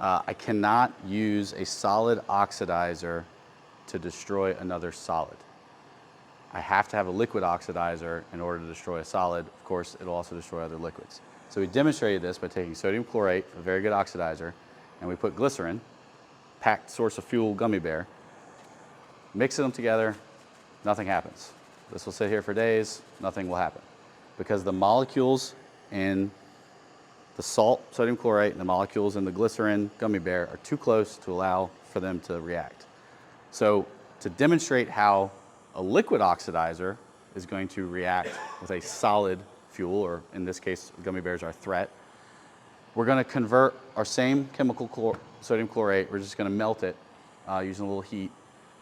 I cannot use a solid oxidizer to destroy another solid. I have to have a liquid oxidizer in order to destroy a solid. Of course, it'll also destroy other liquids. So we demonstrated this by taking sodium chlorate, a very good oxidizer, and we put glycerin, packed source of fuel Gummy Bear, mixing them together, nothing happens. This will sit here for days, nothing will happen. Because the molecules in the salt, sodium chlorate, and the molecules in the glycerin Gummy Bear are too close to allow for them to react. So to demonstrate how a liquid oxidizer is going to react with a solid fuel, or in this case, Gummy Bears are threat, we're going to convert our same chemical sodium chlorate, we're just going to melt it using a little heat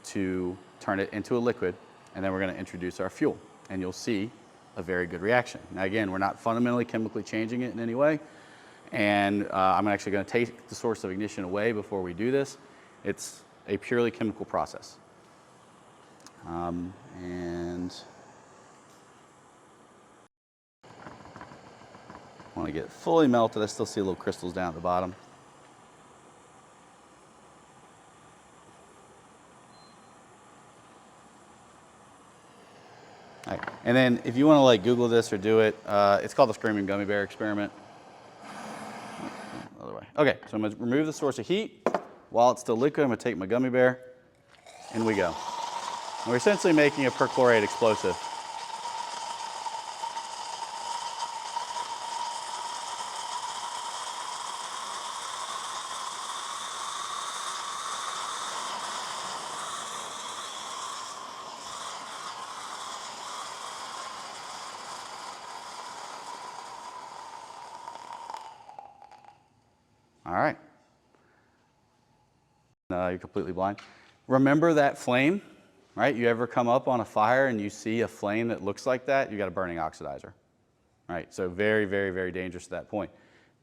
to turn it into a liquid, and then we're going to introduce our fuel, and you'll see a very good reaction. Now again, we're not fundamentally chemically changing it in any way, and I'm actually going to take the source of ignition away before we do this. It's a purely chemical process. And I want to get it fully melted. I still see little crystals down at the bottom. All right. And then if you want to like Google this or do it, it's called the Screaming Gummy Bear experiment. Other way. Okay, so I'm going to remove the source of heat. While it's still liquid, I'm going to take my Gummy Bear, and we go. And we're essentially making a perchlorate explosive. All right. You're completely blind. Remember that flame, right? You ever come up on a fire and you see a flame that looks like that? You got a burning oxidizer, right? So very, very, very dangerous at that point.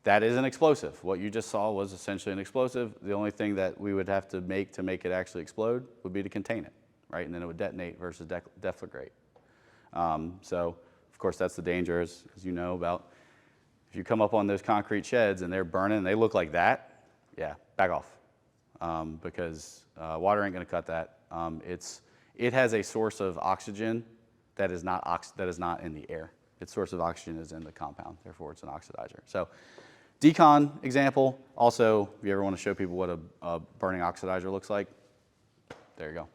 That is an explosive. What you just saw was essentially an explosive. The only thing that we would have to make it actually explode would be to contain it, right? And then it would detonate versus deflagrate. So, of course, that's the danger, as you know, about if you come up on those concrete sheds and they're burning and they look like that, yeah, back off. Because water ain't going to cut that. It has a source of oxygen that is not in the air. Its source of oxygen is in the compound, therefore it's an oxidizer. So decon example. Also, if you ever want to show people what a burning oxidizer looks like, there you go.